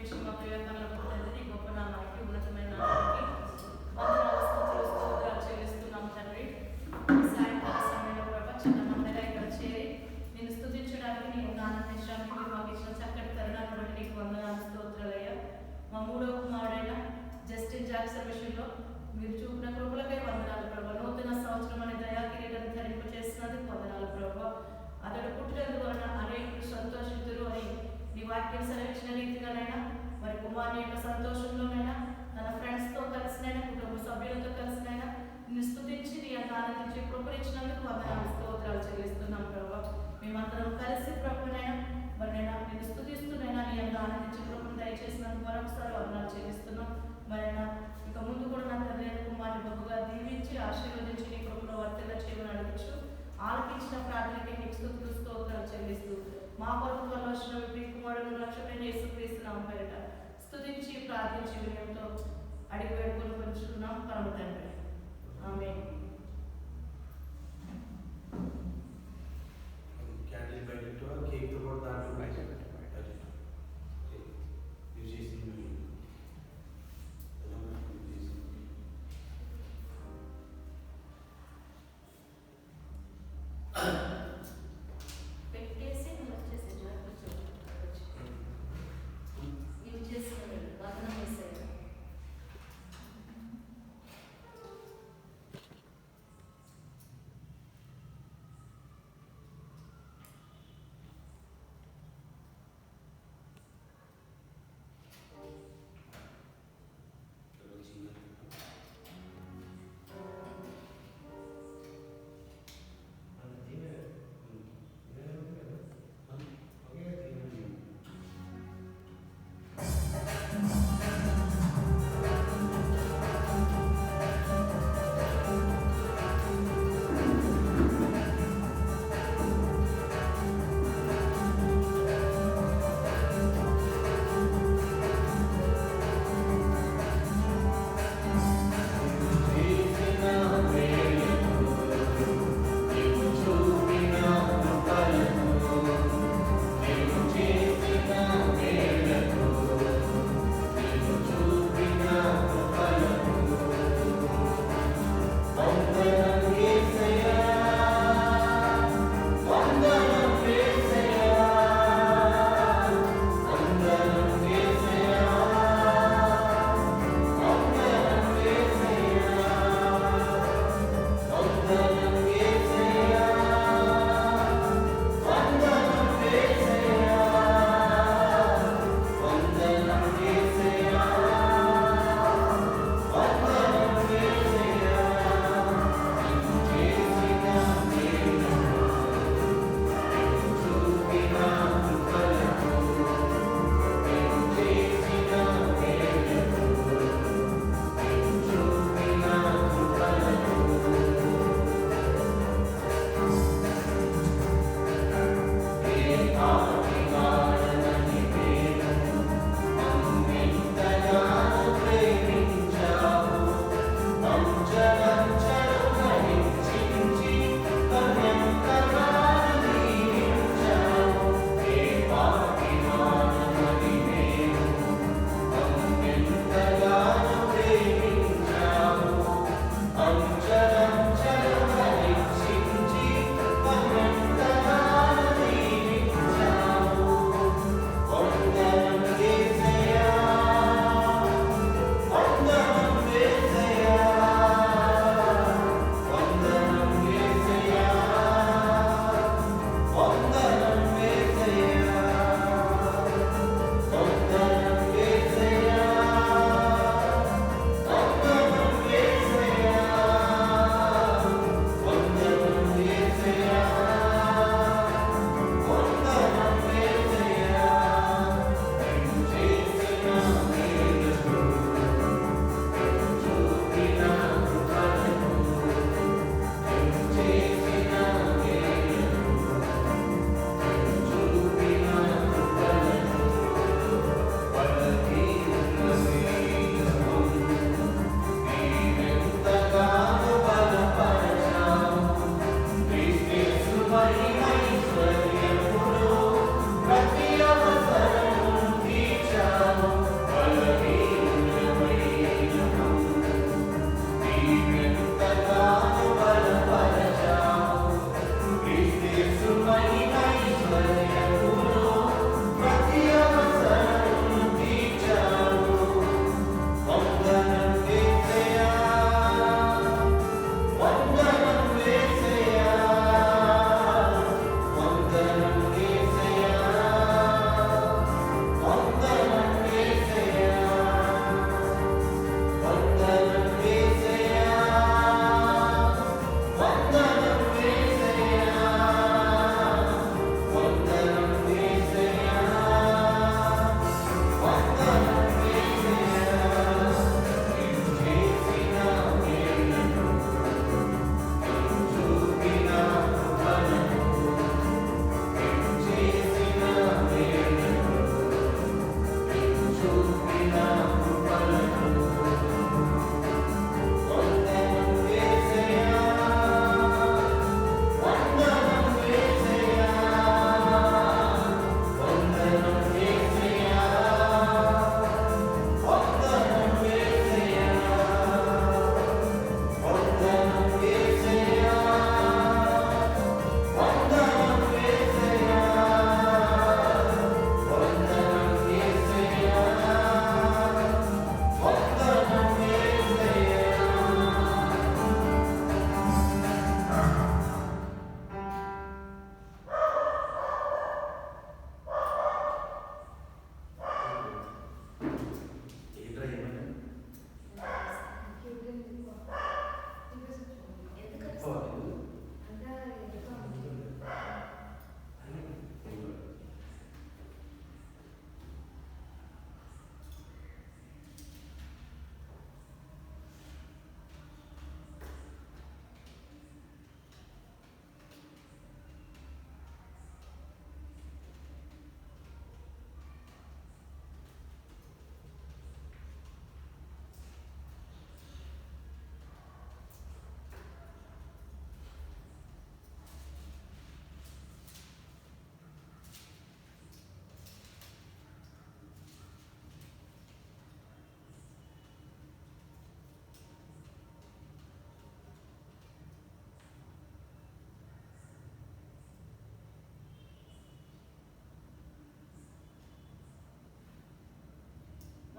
ప్రేమించి మా ప్రియకరణ తండ్రి గొప్ప నామానికి ఉన్నతమైన నామానికి వందనాలు స్తుతులు స్తోత్రాలు చెల్లిస్తున్నాం తండ్రి. సాయంకాల సమయంలో ప్రభా చిన్న మందగా ఇక్కడ చేరి నేను స్తుతించడానికి నేను ఆనందించడానికి మీరు మాకు ఇచ్చిన చక్కటి తరుణాన్ని బట్టి నీకు వందనాలు స్తోత్రాలయ్యా. మా మూడవ కుమారుడైన జస్టిన్ జాక్సన్ విషయంలో మీరు చూపిన కృపలకై వందనాలు ప్రభా. నూతన సంవత్సరం అనే దయా కిరీటాన్ని ధరింప చేసినందుకు వందనాలు ప్రభా. అతడు పుట్టినందువలన అనేకులు సంతోషితులు అని నీ వాక్యం సెలవిచ్చిన రీతిగానైనా మరి కుమారుని యొక్క సంతోషంలోనైనా తన ఫ్రెండ్స్తో కలిసినైనా కుటుంబ సభ్యులతో కలిసినైనా నిన్ను స్తుతించి నీ అంత ఆనందించి కృపనిచ్చినందుకు వందనాలు స్తోత్రాలు చెల్లిస్తున్నాం ప్రభా. మేమందరం కలిసి ప్రభునైనా మరినైనా నేను స్తుతిస్తున్నాయినా నీ అంత ఆనందించి కృపను దయచేసినందుకు మరొకసారి వందనాలు చెల్లిస్తున్నాం. మరైనా ఇక ముందు కూడా నా తండ్రి కుమారుని బహుగా దీవించి ఆశీర్వదించి నీ కృపలో వర్తగా చేయమని అడుగుచు ఆలకించిన ప్రార్థనకి నీకు స్తుతులు స్తోత్రాలు చెల్లిస్తూ మా కొరకు వల్ల వచ్చిన ప్రియ కుమారుడు రక్షకుడైన యేసుక్రీస్తు నామమున పేరిట స్తుతించి ప్రార్థించి వినయంతో అడిగి వేడుకొని పొందుచున్నాం పరమ తండ్రి. ఆమేన్. క్యాండిల్ బయట కేక్ కూడా దాంట్లో బయట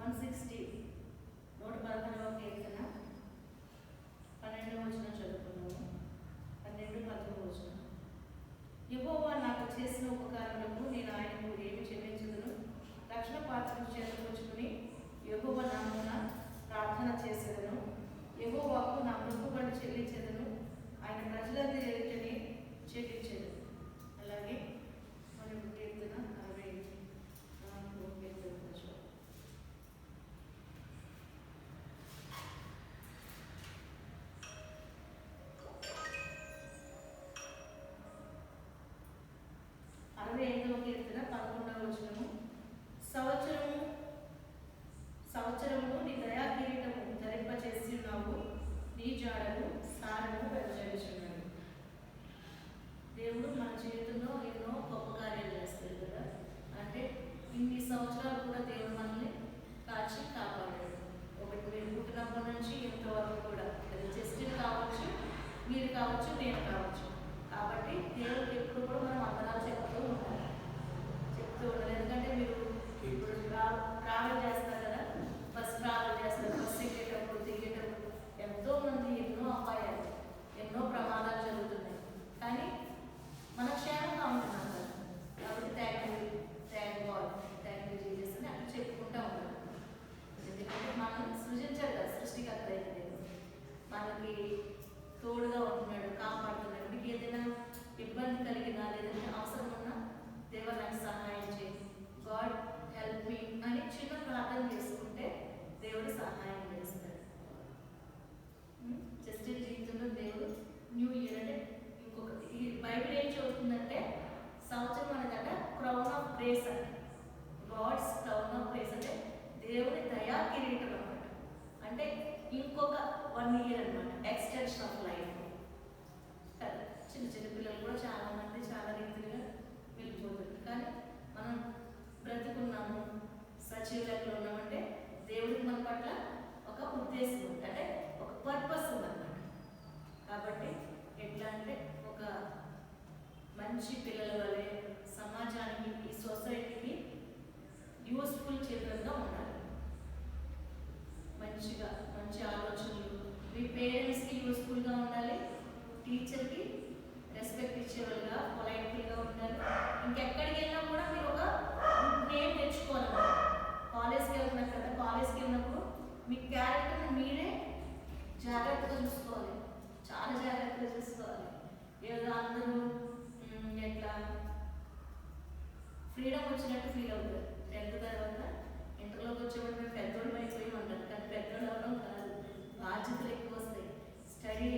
160 116వ కీర్తన 12వ వచనం చదువుకున్నాము. 12, 13వ వచనం. యెహోవా నాకు చేసిన ఉపకారములకు నేను ఆయనకు ఏమి చెల్లించుదును? రక్షణ పాత్రను చేతపుచ్చుకుని యెహోవా నామమున ప్రార్థన చేసేదను. యెహోవాకు నా మొక్కుబడి చెల్లించేదను. ఆయన ప్రజలందరి ఎదుటనే చెల్లించేదను. అలాగే మన కీర్తన 64వ కీర్తన చూద్దాం. కీర్తన 11వ వచనము. సంవత్సరము నీ దయా కిరీటము ధరింపచేసి ఉన్నావు, నీ జాడలు సారము వెదజల్లుచున్నాడు. దేవుడు మన జీవితంలో ఎన్నో గొప్ప కార్యాలు చేస్తాడు కదా. అంటే ఇన్ని సంవత్సరాలు కూడా దేవుడు మనల్ని కాచి కాపాడాడు. ఒకటి మీరు పుట్టినప్పటి నుంచి ఇంతవరకు కూడా జస్టిన్ కావచ్చు, మీరు కావచ్చు, నేను కావచ్చు. కాబట్టి దేవుడికి ఎప్పుడు కూడా మనం వందనాలు చెప్తూ ఉండాలి. ఎందుకంటే మీరు ఇప్పుడు ట్రావెల్ చేస్తారు కదా, బస్ ట్రావెల్ చేస్తారు. బస్ ఎక్కేటప్పుడు దిగేటప్పుడు ఎంతో మంది ఎన్నో అపాయాలు, ఎన్నో ప్రమాదాలు జరుగుతున్నాయి. కానీ మన క్షేమంగా ఉంటున్నాం కదా. కాబట్టి థ్యాంక్ యూ జీసస్ అని అట్లా చెప్పుకుంటూ ఉంటాం. ఎందుకంటే మనం సృజించాడు కదా, సృష్టికర్త అయితే మనకి తోడుగా ఉంటున్నాడు, కాపాడుతున్నాడు. మీకు ఏదైనా ఇబ్బంది కలిగినా లేదంటే అవసరం ఉన్నా దేవా నాకు సహాయం చేయి, గాడ్ హెల్ప్ మీ అని చిన్న ప్రార్థన చేసుకుంటే దేవుడు సహాయం చేస్తాడు. జస్ట్ జీవితంలో దేవుడు న్యూ ఇయర్ అంటే ఇంకొకటి ఈ బైబిల్ ఏం చెబుతుందంటే సంవత్సరం అనేదంటే క్రౌన్ ఆఫ్ గ్రేస్ అంటే గాడ్స్ క్రౌన్ ఆఫ్ గ్రేస్ అంటే దేవుని దయా కిరీటం అనమాట. అంటే ఇంకొక 1 ఇయర్ అనమాట, ఎక్స్టెన్షన్ ఆఫ్ లైఫ్ కదా. చిన్న చిన్న పిల్లలు కూడా చాలా మంది చాలా రీతిగా వెళ్ళిపోతుంది. కానీ మనం బ్రతుకున్నాము, సజీవులతో ఉన్నామంటే దేవుడికి మన పట్ల ఒక ఉద్దేశం ఉంది, అంటే ఒక పర్పస్ ఉందన్నమాట. కాబట్టి ఎట్లా అంటే ఒక మంచి పిల్లల వలె సమాజానికి, ఈ సొసైటీకి యూస్ఫుల్ చిల్డ్రన్గా ఉండాలి. మంచిగా మంచి ఆలోచనలు, మీ పేరెంట్స్కి యూస్ఫుల్గా ఉండాలి, టీచర్కి రెస్పెక్ట్ ఇచ్చేవాళ్ళుగా, పొలైట్గా ఉండాలి. ఇంకెక్కడికి వెళ్ళినా కూడా మీరు ఒక నేమ్ తెచ్చుకోవాలన్నమాట. కాలేజ్కి వెళ్తున్నారు కదా, కాలేజ్కి వెళ్ళినప్పుడు మీ క్యారెక్టర్ని మీరే జాగ్రత్తగా చూసుకోవాలి, చాలా జాగ్రత్తగా చూసుకోవాలి. ఏదో అందరూ ఎట్లా ఫ్రీడమ్ వచ్చినట్టు ఫీల్ అవుతారు. 10th తర్వాత ఇంటర్లోకి వచ్చేవాడు మేము పెద్దోళ్ళు అయిపోయి ఉంటారు. కానీ పెద్దోళ్ళు అవ్వడం కాదు, బాధ్యతలు ఎక్కువ వస్తాయి. స్టడీ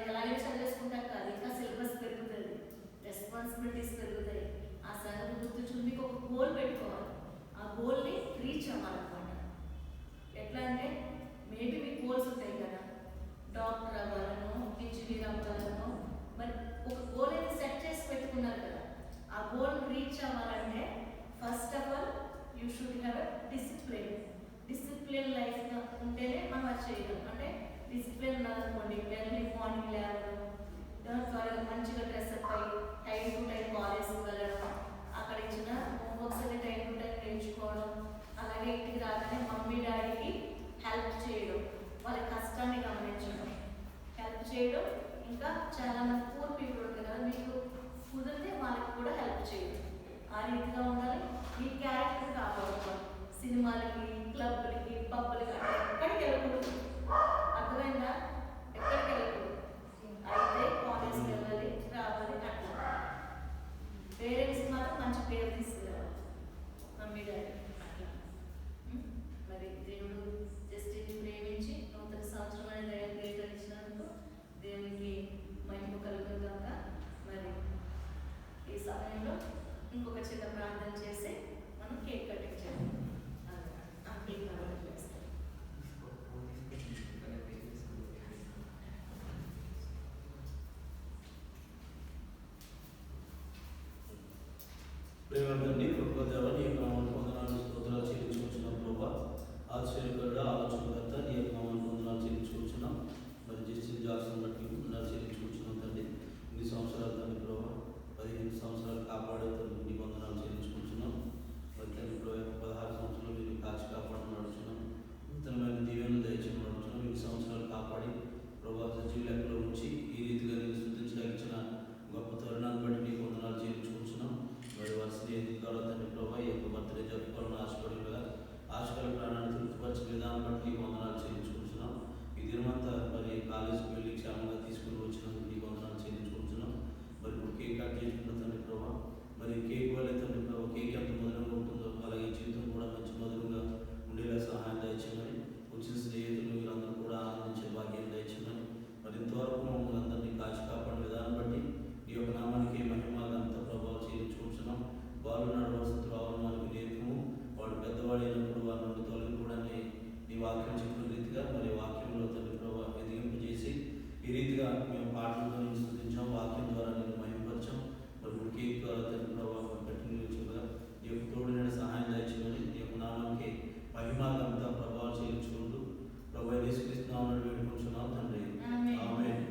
ఎలాగైనా చదివేసుకుంటాం కాదు, ఇంకా సిలబస్ పెరుగుతుంది, రెస్పాన్సిబిలిటీస్ పెరుగుతాయి. ఆ సంగతి గుర్తుంచుకుని మీకు ఒక గోల్ పెట్టుకోవాలి, ఆ గోల్ని రీచ్ అవ్వాలన్నమాట. ఎట్లా అంటే మేబీ మీకు గోల్స్ ఉంటాయి కదా, డాక్టర్ అవ్వాలనో, ఇంజనీర్ అవ్వాలనో, మరి ఒక గోల్ అయితే సెట్ చేసి పెట్టుకున్నారు కదా. ఆ గోల్ రీచ్ అవ్వాలంటే first of all you should have discipline లైఫ్గా ఉంటేనే మనం అది చేయగలం. అంటే డిసిప్లిన్ ఉన్నదనుకోండి, ఎర్లీ మార్నింగ్ లేవడం, త్వరగా మంచిగా డ్రెస్అప్ అయ్యి టైం టు టైం కాలేజ్కి వెళ్ళడం, అక్కడ ఇచ్చిన హోంవర్క్స్ అన్ని టైం టు టైం నేర్చుకోవడం, అలాగే ఇంటికి రాగానే మమ్మీ డాడీకి హెల్ప్ చేయడం, వాళ్ళ కష్టాన్ని గమనించడం, హెల్ప్ చేయడం. ఇంకా చాలామంది పూర్ పీపుల్ ఉంటారు కదా, మీకు కుదిరితే వాళ్ళకి కూడా హెల్ప్ చేయడం. ఆ రీతిగా ఉండాలి. ఈ క్యారెక్టర్ కాపాడుకోవాలి. సినిమాలకి, క్లబ్లకి, పబ్బులకి అంటే ఎక్కడికి వెళ్ళకూడదు. అర్థమైందా? ఎక్కడికి వెళ్ళకూడదు. అయితే కాలేజ్కి వెళ్ళాలి, రావాలి, అట్లా. పేరెంట్స్ మాత్రం మంచి పేరు తీసుకురావాలి, మమ్మీ డాడీ అట్లా. మరి దేవుడు జస్ట్ ప్రేమించి నూతన సంవత్సరం అనే దయ ఇచ్చినందుకు దేవునికి మహిమ కలుగుతుందాక. మరి ఈ సమయంలో ఇంకొక చిన్న ప్రార్థన చేసి మనం కేక్ కటింగ్ చేయాలి. కేక్ ప్రార్థన చేస్తాం. ప్రేమని కృపదేవని నామాన్ని వందనాలు స్తోత్రాలు చెల్లించుకుంటున్నాం. ప్రభా ఆశ్చర్యకరుడు, ఆలోచనకర్త, నీ యొక్క నామాన్ని వందనాలు చెల్లించుకుంటున్నాం. మరి జస్టిన్ జాక్సన్ బట్టి వందనాలు చెల్లించుకుంటున్నాం తండ్రి. ఇన్ని సంవత్సరాలు తండ్రి ప్రభా, 15 సంవత్సరాలు కాపాడే తండ్రి నీ వందనాలు చెల్లించుకుంటున్నాం. మరి తండ్రి ప్రభా 16 సంవత్సరాలు మీరు కాచి కాపాడుతున్నాడు అయినప్పుడు వారి నుండి తొలగిపోవడాన్ని నీ వాక్యం చెప్పిన రీతిగా మరి వాక్యంలో తండ్రి ప్రభావ ఎదిగింపు చేసి ఈ రీతిగా మేము పాటలతో నేను స్తుతించాం, వాక్యం ద్వారా నేను మహిమపరచాం. మరి ముఖ్య తండ్రి ప్రభావ కంటిన్యూగా ఈ యొక్క తోడుని సహాయం దయచేయమని ఈ యొక్క నామానికి మహిమాగంతా ప్రభావం చేయించుకుంటూ ప్రభావ యేసుక్రీస్తునామమున వేడుకుంటున్నాం తండ్రి. ఆమేన్.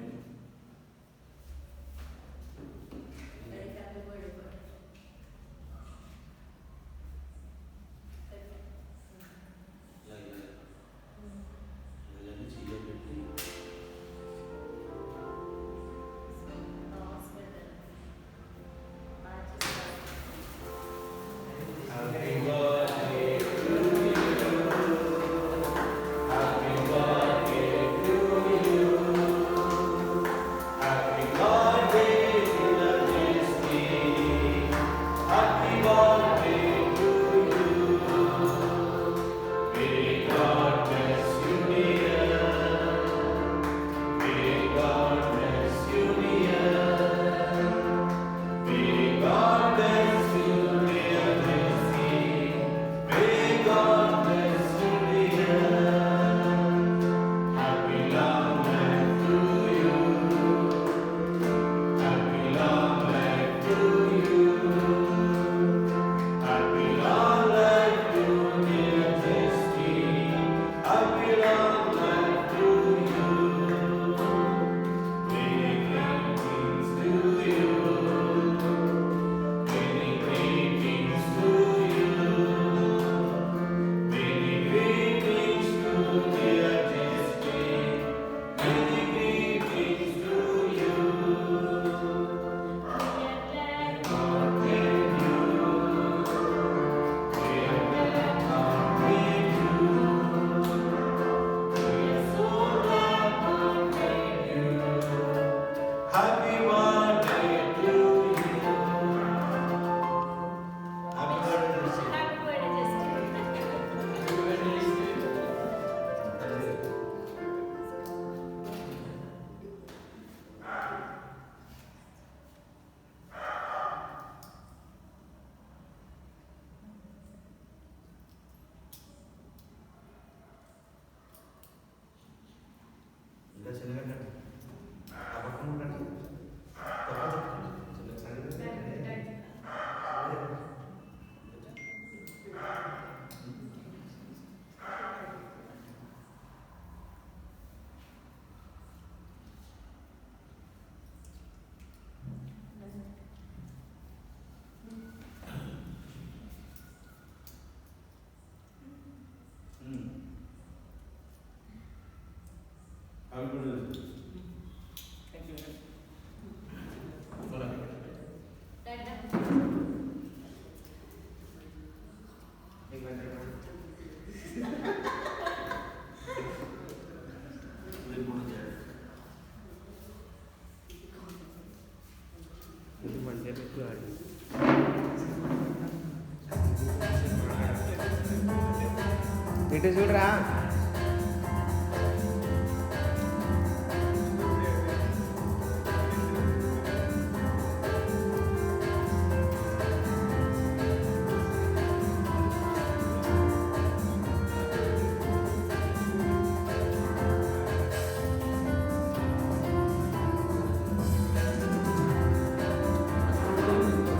ఇటు చూడరా.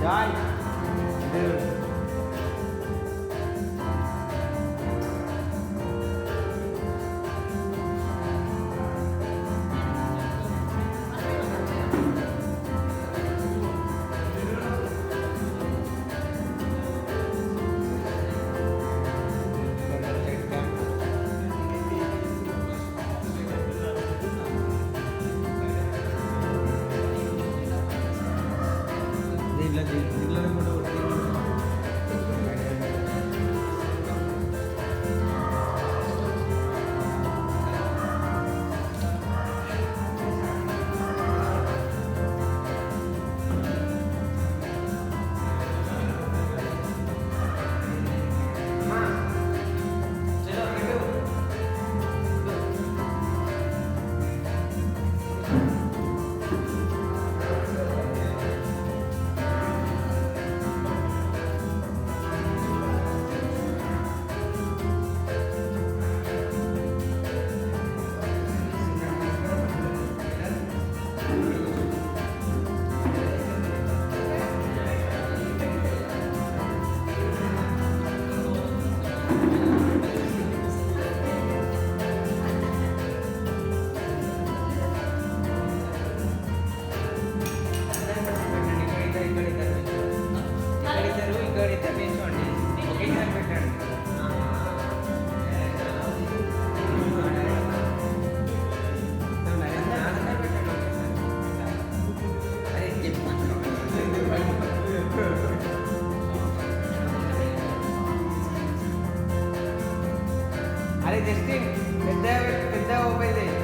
జాయ్ దేవుడు అరే జస్టిన్ పెద్ద పెద్ద ఓపెన్ చేయి.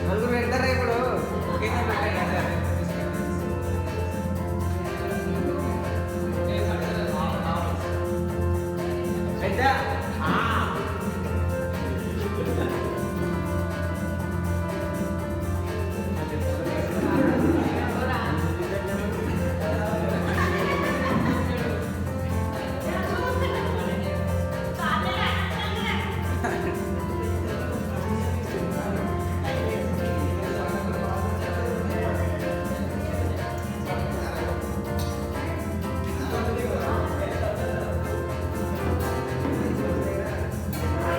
నలుగురు పెడతారా ఇప్పుడు ఒకేసారి పెట్టండి అందరు.